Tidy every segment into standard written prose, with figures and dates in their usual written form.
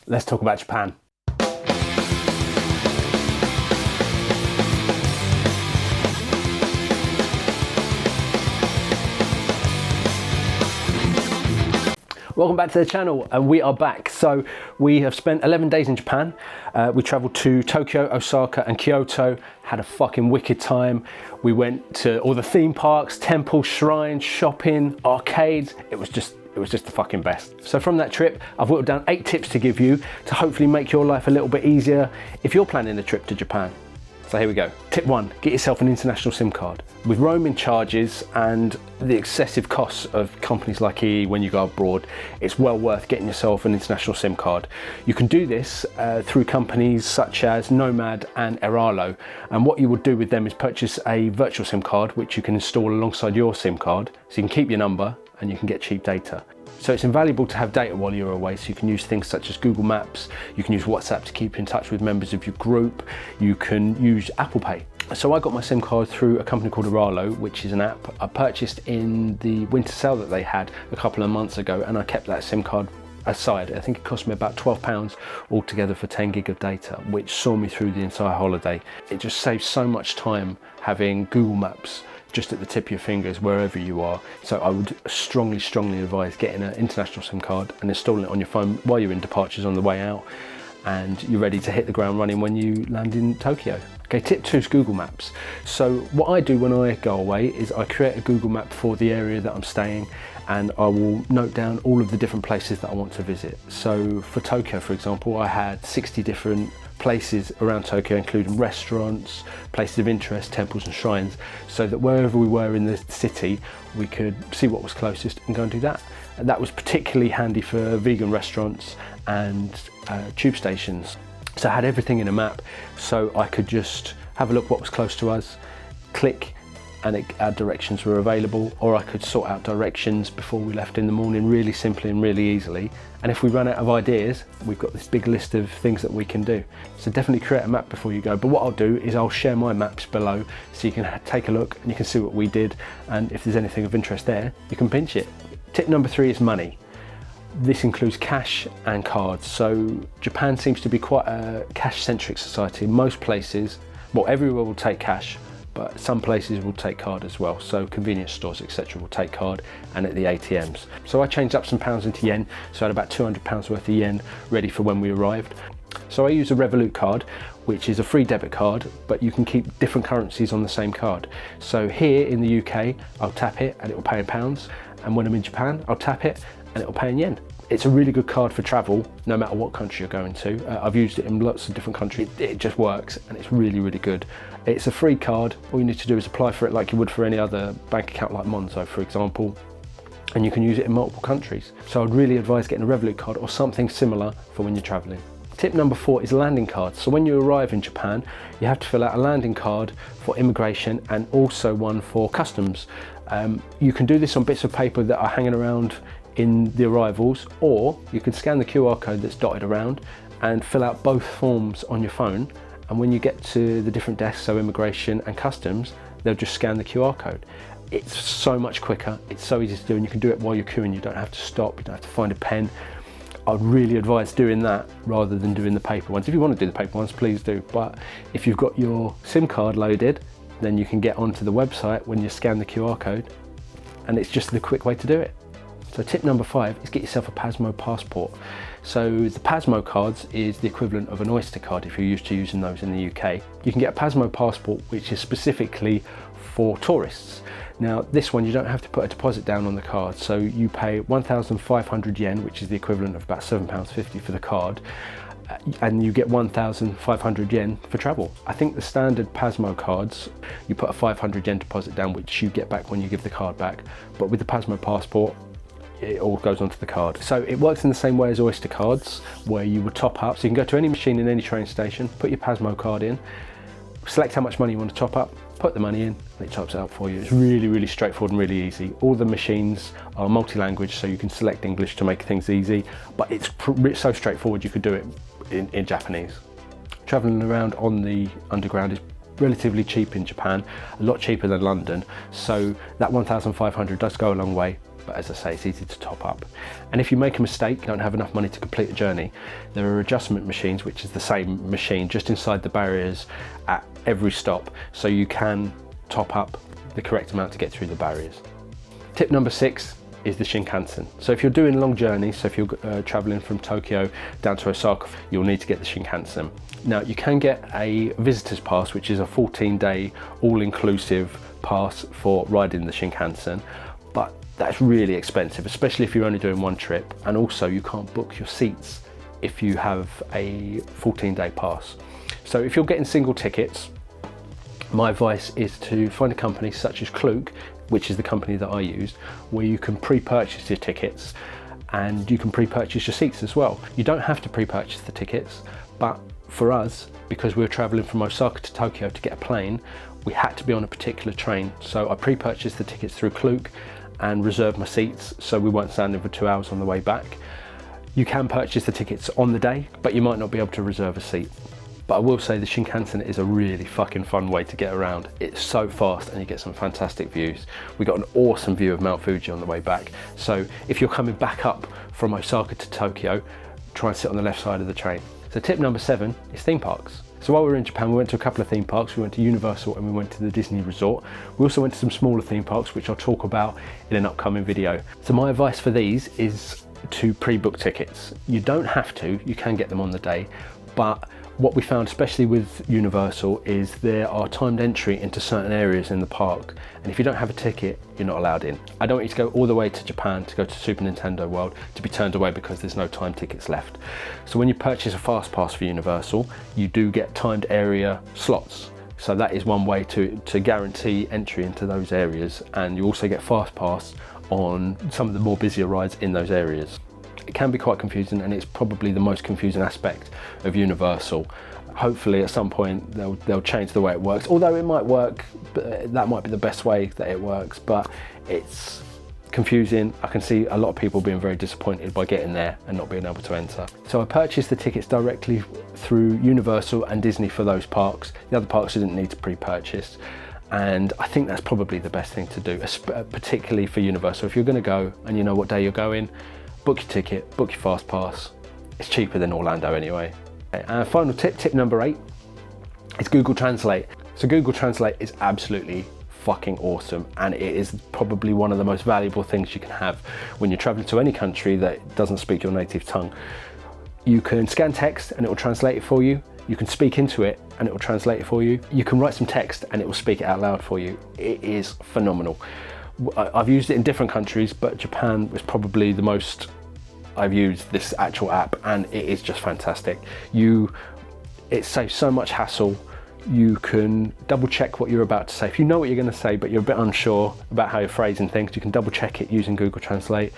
Let's talk about Japan. Welcome back to the channel, and we are back. So we have spent 11 days in Japan. We travelled to Tokyo, Osaka and Kyoto, had a fucking wicked time. We went to all the theme parks, temples, shrines, shopping, arcades. It was just the fucking best. So from that trip, I've whittled down 8 tips to give you to hopefully make your life a little bit easier if you're planning a trip to Japan. So here we go. Tip 1, get yourself an international SIM card. With roaming charges and the excessive costs of companies like EE when you go abroad, it's well worth getting yourself an international SIM card. You can do this through companies such as Nomad and Airalo. And what you would do with them is purchase a virtual SIM card, which you can install alongside your SIM card. So you can keep your number and you can get cheap data. So it's invaluable to have data while you're away, so you can use things such as Google Maps, you can use WhatsApp to keep in touch with members of your group, you can use Apple Pay. So I got my SIM card through a company called Airalo, which is an app I purchased in the winter sale that they had a couple of months ago, and I kept that SIM card aside. I think it cost me about £12 altogether for 10 gig of data, which saw me through the entire holiday. It just saves so much time having Google Maps just at the tip of your fingers wherever you are. So I would strongly advise getting an international SIM card and installing it on your phone while you're in departures on the way out, and you're ready to hit the ground running when you land in Tokyo. Okay, tip 2 is Google Maps. So what I do when I go away is I create a Google map for the area that I'm staying, and I will note down all of the different places that I want to visit. So for Tokyo, for example, I had 60 different places around Tokyo, including restaurants, places of interest, temples and shrines, so that wherever we were in the city, we could see what was closest and go and do that. And that was particularly handy for vegan restaurants and tube stations. So I had everything in a map, so I could just have a look what was close to us, click, and our directions were available, or I could sort out directions before we left in the morning really simply and really easily. And if we run out of ideas, we've got this big list of things that we can do. So definitely create a map before you go. But what I'll do is I'll share my maps below so you can take a look and you can see what we did. And if there's anything of interest there, you can pinch it. Tip number 3 is money. This includes cash and cards. So Japan seems to be quite a cash-centric society. Most places, well, everywhere will take cash, but some places will take card as well. So convenience stores, etc. will take card, and at the ATMs. So I changed up some pounds into yen, so I had about £200 worth of yen ready for when we arrived. So I use a Revolut card, which is a free debit card, but you can keep different currencies on the same card. So here in the UK, I'll tap it and it will pay in pounds. And when I'm in Japan, I'll tap it and it will pay in yen. It's a really good card for travel, no matter what country you're going to. I've used it in lots of different countries. It just works, and it's really good. It's a free card. All you need to do is apply for it like you would for any other bank account like Monzo, for example, and you can use it in multiple countries. So I'd really advise getting a Revolut card or something similar for when you're traveling. Tip number 4 is landing cards. So when you arrive in Japan, you have to fill out a landing card for immigration and also one for customs. You can do this on bits of paper that are hanging around in the arrivals, or you can scan the QR code that's dotted around and fill out both forms on your phone, and when you get to the different desks, so immigration and customs, they'll just scan the QR code. It's so much quicker, it's so easy to do, and you can do it while you're queuing. You don't have to stop, you don't have to find a pen. I'd really advise doing that rather than doing the paper ones. If you want to do the paper ones, please do, but if you've got your SIM card loaded, then you can get onto the website when you scan the QR code, and it's just the quick way to do it. So tip number 5 is get yourself a Pasmo passport. So the Pasmo cards is the equivalent of an Oyster card if you're used to using those in the UK. You can get a Pasmo passport which is specifically for tourists. Now this one you don't have to put a deposit down on the card, so you pay 1,500 yen, which is the equivalent of about £7.50 for the card, and you get 1,500 yen for travel. I think the standard Pasmo cards, you put a 500 yen deposit down, which you get back when you give the card back, but with the Pasmo passport, it all goes onto the card. So it works in the same way as Oyster cards, where you would top up. So you can go to any machine in any train station, put your Pasmo card in, select how much money you want to top up, put the money in, and it tops it up for you. It's really straightforward and really easy. All the machines are multi-language, so you can select English to make things easy, but it's so straightforward you could do it in Japanese. Traveling around on the underground is relatively cheap in Japan, a lot cheaper than London, so that 1,500 does go a long way. but as I say, it's easy to top up. And if you make a mistake, you don't have enough money to complete the journey, there are adjustment machines, which is the same machine just inside the barriers at every stop, so you can top up the correct amount to get through the barriers. Tip number 6 is the Shinkansen. So if you're doing long journeys, so if you're traveling from Tokyo down to Osaka, you'll need to get the Shinkansen. Now you can get a visitor's pass, which is a 14-day all-inclusive pass for riding the Shinkansen, but that's really expensive, especially if you're only doing one trip, and also you can't book your seats if you have a 14-day pass. So if you're getting single tickets, my advice is to find a company such as Klook, which is the company that I used, where you can pre-purchase your tickets and you can pre-purchase your seats as well. You don't have to pre-purchase the tickets, but for us, because we were traveling from Osaka to Tokyo to get a plane, we had to be on a particular train. So I pre-purchased the tickets through Klook and reserved my seats, so we weren't standing for 2 hours on the way back. You can purchase the tickets on the day, but you might not be able to reserve a seat. But I will say the Shinkansen is a really fucking fun way to get around. It's so fast and you get some fantastic views. We got an awesome view of Mount Fuji on the way back. So if you're coming back up from Osaka to Tokyo, try and sit on the left side of the train. So tip number 7 is theme parks. So while we were in Japan, we went to a couple of theme parks. We went to Universal and we went to the Disney Resort. We also went to some smaller theme parks, which I'll talk about in an upcoming video. So my advice for these is to pre-book tickets. You don't have to, you can get them on the day, but what we found, especially with Universal, is there are timed entry into certain areas in the park, and if you don't have a ticket, you're not allowed in. I don't want you to go all the way to Japan to go to Super Nintendo World to be turned away because there's no time tickets left. So when you purchase a fast pass for Universal, you do get timed area slots. So that is one way to guarantee entry into those areas, and you also get fast pass on some of the more busier rides in those areas. It can be quite confusing, and it's probably the most confusing aspect of Universal. Hopefully at some point they'll change the way it works, although it might work, that might be the best way that it works, but it's confusing. I can see a lot of people being very disappointed by getting there and not being able to enter. So I purchased the tickets directly through Universal and Disney for those parks. The other parks didn't need to pre-purchase, and I think that's probably the best thing to do, particularly for Universal. If you're going to go and you know what day you're going, book your ticket, book your fast pass. It's cheaper than Orlando anyway. And final tip number 8 is Google Translate. So Google Translate is absolutely fucking awesome, and it is probably one of the most valuable things you can have when you're traveling to any country that doesn't speak your native tongue. You can scan text and it will translate it for you. You can speak into it and it will translate it for you. You can write some text and it will speak it out loud for you. It is phenomenal. I've used it in different countries, but Japan was probably the most I've used this actual app, and it is just fantastic. It saves so much hassle. You can double check what you're about to say. If you know what you're going to say but you're a bit unsure about how you're phrasing things, you can double check it using Google Translate.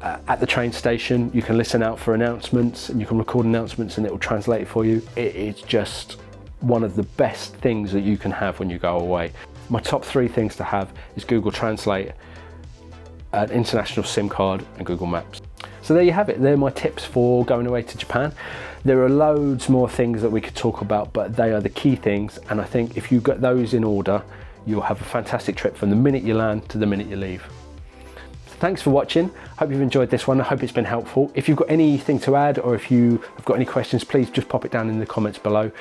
At the train station, you can listen out for announcements and you can record announcements and it will translate it for you. It is just one of the best things that you can have when you go away. My top 3 things to have is Google Translate, an international SIM card, and Google Maps. So there you have it. They're my tips for going away to Japan. There are loads more things that we could talk about, but they are the key things. And I think if you get those in order, you'll have a fantastic trip from the minute you land to the minute you leave. Thanks for watching. Hope you've enjoyed this one. I hope it's been helpful. If you've got anything to add, or if you have got any questions, please just pop it down in the comments below.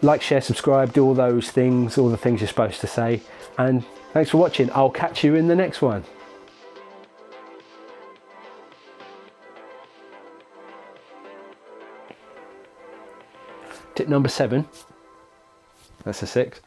Like, share, subscribe, do all those things, all the things you're supposed to say. And thanks for watching. I'll catch you in the next one. Tip number 7, that's a 6.